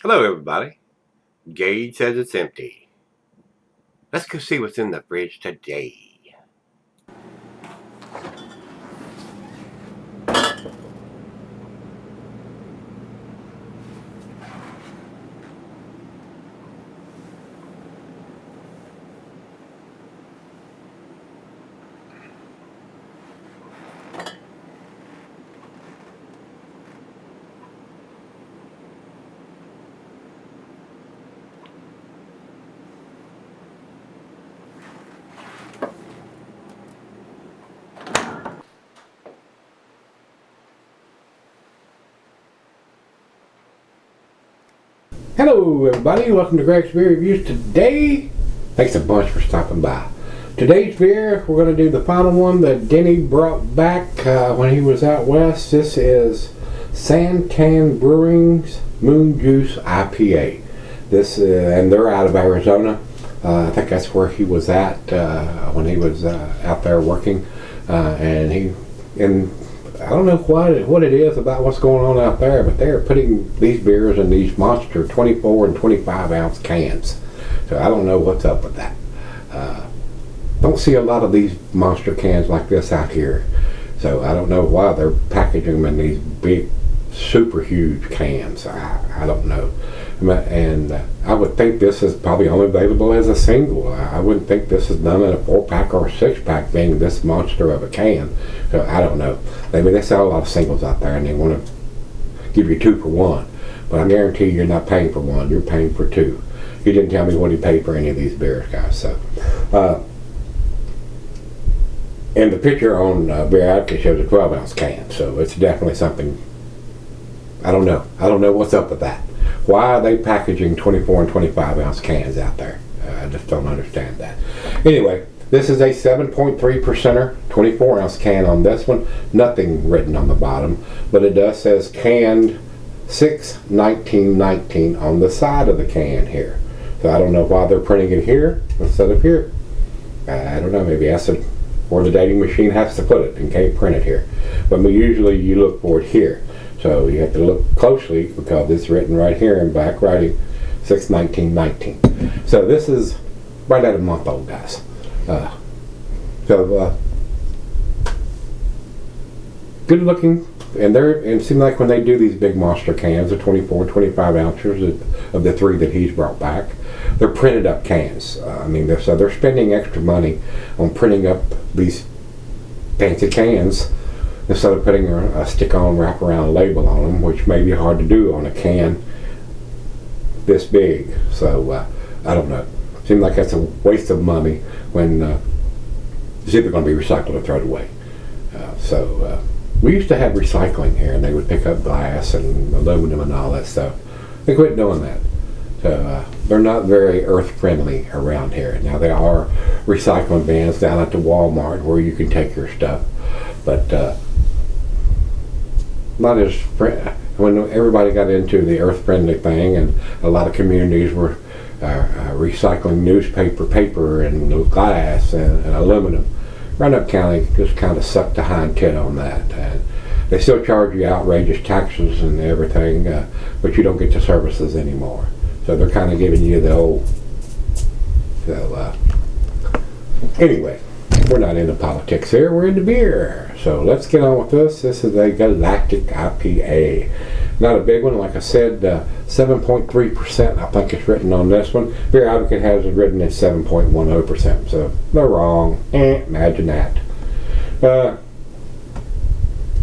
Hello everybody. Gage says it's empty. Let's go see what's in the fridge today. Hello everybody, welcome to Gregsbeerreviews. Today, thanks a bunch for stopping by. Today's beer, we're going to do the final one that Denny brought back when he was out west. This is SanTan Brewing's Moon Juice IPA. And they're out of Arizona. I think that's where he was at when he was out there working. And I don't know what it is about what's going on out there, but they're putting these beers in these monster 24 and 25 ounce cans. So I don't know what's up with that. Don't see a lot of these monster cans like this out here. So I don't know why they're packaging them in these big, super huge cans. I don't know. And I would think this is probably only available as a single. I wouldn't think this is done in a 4-pack or a 6-pack being this monster of a can. So I don't know. Maybe they sell a lot of singles out there and they want to give you 2 for 1. But I guarantee you're not paying for 1, you're paying for 2. He didn't tell me what he paid for any of these beers, guys. So, and the picture on Beer Advocate shows a 12 ounce can. So it's definitely something. I don't know. I don't know what's up with that. Why are they packaging 24 and 25 ounce cans out there? I just don't understand that. Anyway, this is a 7.3%er 24 ounce can on this one. Nothing written on the bottom, but it does says canned 6/19/19 on the side of the can here. So I don't know why they're printing it here instead of here. I don't know. Maybe that's where the dating machine has to put it and can't print it here. But usually you look for it here. So you have to look closely because it's written right here in black writing 6/19/19. So this is right at a month old, guys. Good looking, and it seems like when they do these big monster cans, the 24 and 25 ounces of the 3 that he's brought back, they're printed up cans. So they're spending extra money on printing up these fancy cans instead of putting a stick-on wrap-around label on them, which may be hard to do on a can this big. So I don't know. Seems like that's a waste of money when it's either going to be recycled or thrown away. We used to have recycling here, and they would pick up glass and aluminum and all that stuff. They quit doing that. So they're not very earth-friendly around here. Now there are recycling bins down at the Walmart where you can take your stuff, but not as when everybody got into the earth-friendly thing, and a lot of communities were recycling newspaper, paper, and glass and aluminum. Roundup County just kind of sucked the hind tit on that. And they still charge you outrageous taxes and everything, but you don't get the services anymore. So they're kind of giving you the old. So anyway, we're not into politics here. We're into beer. So let's get on with this. This is a Galactic IPA. Not a big one, like I said, 7.3%. I think it's written on this one. Beer Advocate has it written at 7.10%. So they're wrong. Imagine that.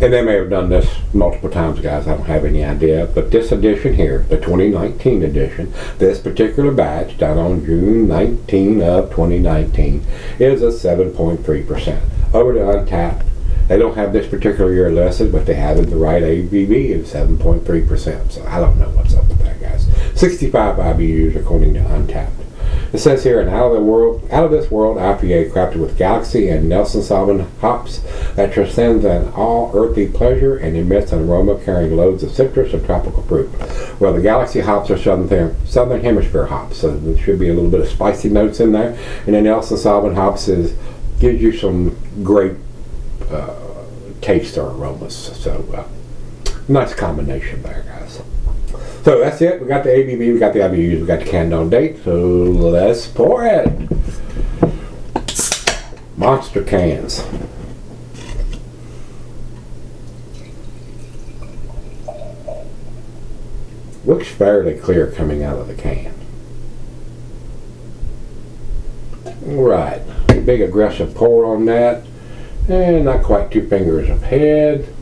And they may have done this multiple times, guys. I don't have any idea. But this edition here, the 2019 edition, this particular batch done on June 19 of 2019, is a 7.3%. Over to Untapped, they don't have this particular year listed, but they have it the right ABV of 7.3%. So I don't know what's up with that, guys. 65 IBUs according to Untapped. It says here, an out of this world IPA crafted with Galaxy and Nelson Sauvin hops that transcends an all earthy pleasure and emits an aroma carrying loads of citrus and tropical fruit. Well, the Galaxy hops are Southern Hemisphere hops, so there should be a little bit of spicy notes in there. And then Nelson Sauvin hops gives you some great taste or aromas. So nice combination there, guys. So that's it. We got the ABV, we got the IBUs, we got the canned on date. So let's pour it. Monster cans. Looks fairly clear coming out of the can. Right, big aggressive pour on that, and not quite 2 fingers of head.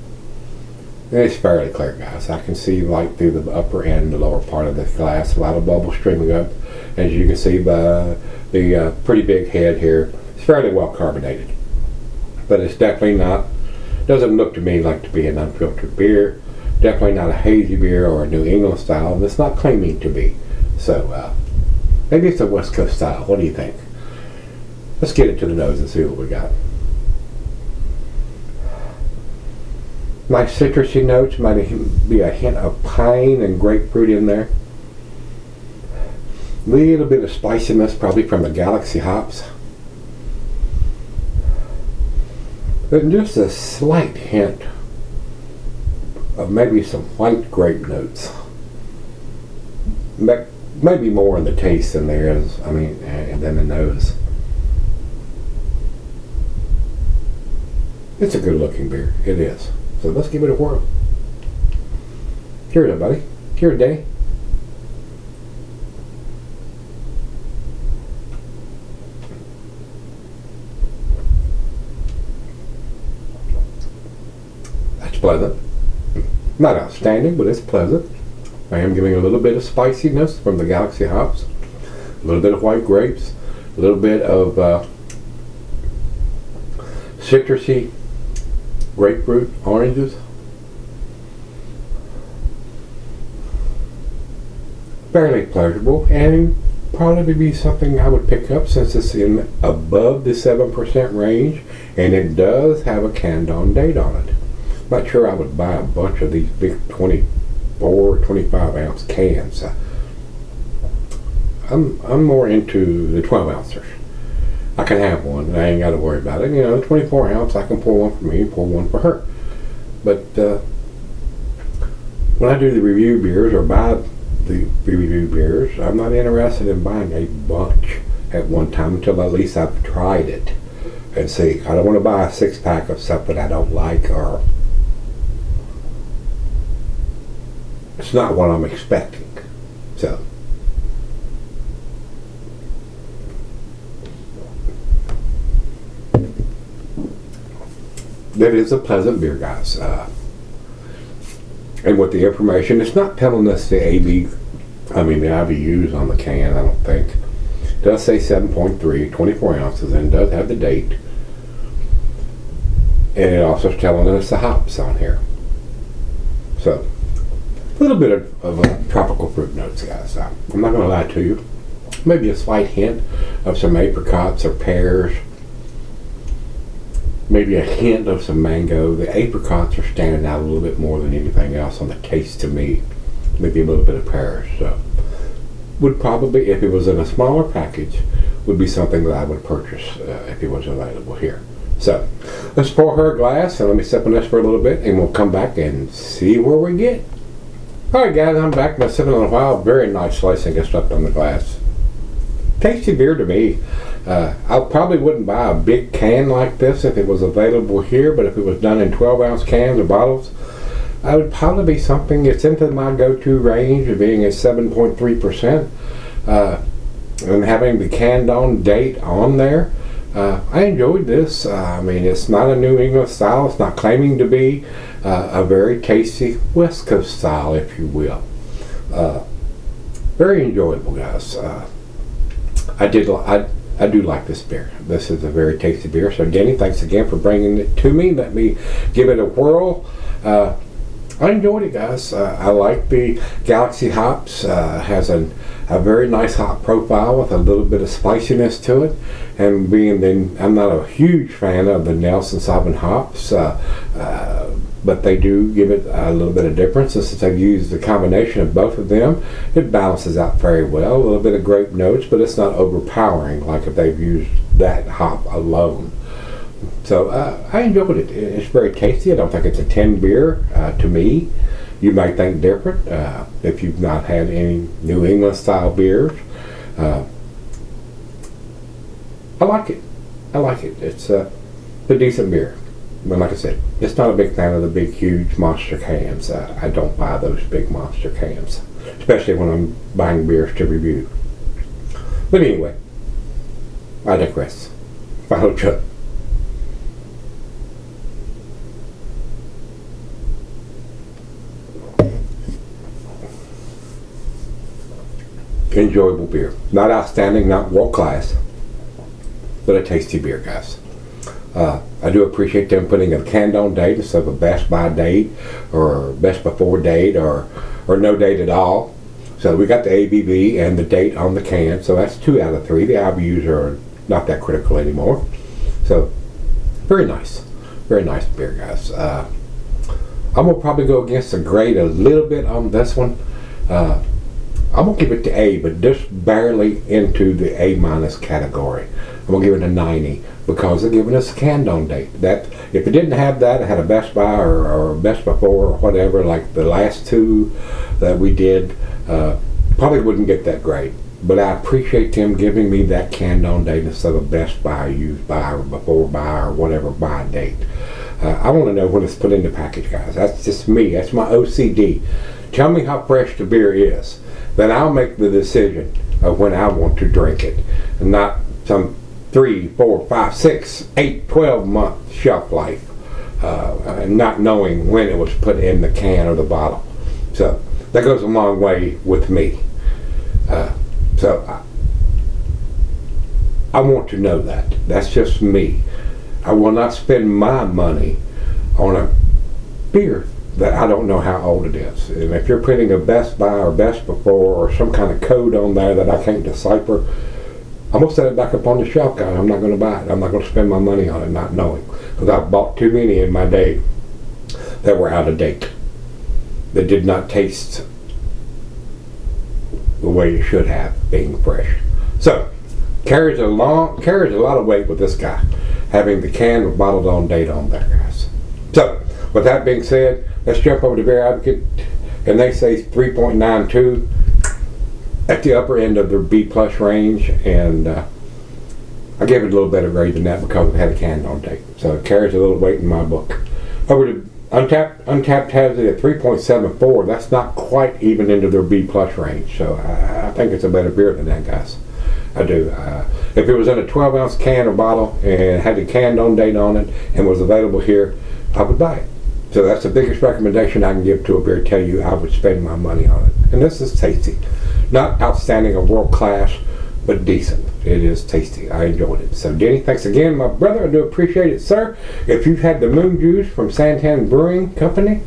It's fairly clear, guys. I can see light through the upper and the lower part of this glass. A lot of bubbles streaming up. As you can see by the pretty big head here, it's fairly well carbonated. But it's definitely not, doesn't look to me like to be an unfiltered beer. Definitely not a hazy beer or a New England style, and it's not claiming to be. So maybe it's a West Coast style. What do you think? Let's get it to the nose and see what we got. Nice citrusy notes, might be a hint of pine and grapefruit in there. A little bit of spiciness, probably from the Galaxy hops. And just a slight hint of maybe some white grape notes. Maybe more in the taste than there is, than the nose. It's a good looking beer, it is. So let's give it a whirl. Cheers, everybody. Cheers, Danny. That's pleasant. Not outstanding, but it's pleasant. I am giving a little bit of spiciness from the Galaxy hops, a little bit of white grapes, a little bit of citrusy grapefruit, oranges. Fairly pleasurable, and probably be something I would pick up since it's in above the 7% range, and it does have a canned on date on it. Not sure I would buy a bunch of these big 24, 25 ounce cans. I'm more into the 12 ounces. I can have one, and I ain't got to worry about it. You know, the 24 ounce, I can pour one for me, pour one for her. But when I do the review beers or buy the review beers, I'm not interested in buying a bunch at one time until at least I've tried it and see. I don't want to buy a 6-pack of something I don't like, or it's not what I'm expecting. So that is a pleasant beer, guys. And with the information, it's not telling us the IBUs on the can, I don't think. It does say 7.3, 24 ounces, and it does have the date. And it also is telling us the hops on here. So, a little bit of tropical fruit notes, guys. I'm not going to lie to you. Maybe a slight hint of some apricots or pears. Maybe a hint of some mango. The apricots are standing out a little bit more than anything else on the taste to me. Maybe a little bit of pears. So, would probably, if it was in a smaller package, would be something that I would purchase if it was available here. So, let's pour her a glass and let me sip on this for a little bit, and we'll come back and see where we get. Alright guys, I'm back. Been sipping on a while. Very nice slicing gets left on the glass. Tasty beer to me. I probably wouldn't buy a big can like this if it was available here, but if it was done in 12 ounce cans or bottles, I would probably be something. It's into my go-to range of being at 7.3%, and having the canned on date on there. I enjoyed this. It's not a New England style. It's not claiming to be a very tasty West Coast style, if you will. Very enjoyable, guys. I do like this beer. This is a very tasty beer. So Danny, thanks again for bringing it to me. Let me give it a whirl. I enjoyed it, guys. I like the Galaxy hops. Has a very nice hop profile with a little bit of spiciness to it. And I'm not a huge fan of the Nelson Sauvin hops, but they do give it a little bit of difference. And since I've used the combination of both of them, it balances out very well. A little bit of grape notes, but it's not overpowering like if they've used that hop alone. So I enjoyed it. It's very tasty. I don't think it's a 10 beer to me. You may think different if you've not had any New England style beers. I like it. I like it. It's a decent beer. But like I said, it's not a big fan of the big, huge monster cans. I don't buy those big monster cans, especially when I'm buying beers to review. But anyway, I digress. Final chug. Enjoyable beer. Not outstanding, not world class, but a tasty beer, guys. I do appreciate them putting a canned on date instead of a best by date or best before date or no date at all. So we got the ABV and the date on the can, so that's 2 out of 3. The IBUs are not that critical anymore. So very nice beer, guys. I'm gonna probably go against the grade a little bit on this one. I'm gonna give it the A, but just barely into the A- category. I'm gonna give it a 90 because they're giving us a canned on date. That if it didn't have that, it had a best by or best before or whatever, like the last 2 that we did, probably wouldn't get that grade. But I appreciate them giving me that canned on date instead of best by, used by, or before by, or whatever by date. I want to know when it's put in the package, guys. That's just me. That's my OCD. Tell me how fresh the beer is. Then I'll make the decision of when I want to drink it, and not some 3, 4, 5, 6, 8, 12-month shelf life, and not knowing when it was put in the can or the bottle. So that goes a long way with me. So I want to know that. That's just me. I will not spend my money on a beer that I don't know how old it is. And if you're putting a best by or best before or some kind of code on there that I can't decipher, I'm going to set it back up on the shelf, guys. I'm not going to buy it. I'm not going to spend my money on it not knowing. Because I've bought too many in my day that were out of date. That did not taste the way it should have, being fresh. So, carries a lot of weight with this guy, having the can with bottled on date on there, guys. So, with that being said, let's jump over to Beer Advocate, and they say 3.92 at the upper end of their B+ range, and I gave it a little better grade than that because it had a can on date. So it carries a little weight in my book. Over to Untapped has it at 3.74. That's not quite even into their B+ range. So I think it's a better beer than that, guys. I do. If it was in a 12-ounce can or bottle and had the canned on date on it and was available here, I would buy it. So that's the biggest recommendation I can give to a beer. Tell you I would spend my money on it. And this is tasty. Not outstanding or world class, but decent. It is tasty. I enjoyed it. So Denny, thanks again, my brother. I do appreciate it, sir. If you've had the Moon Juice from SanTan Brewing Company,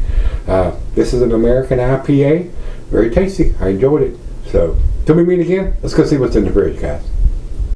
this is an American IPA. Very tasty. I enjoyed it. So till we meet again, let's go see what's in the fridge, guys.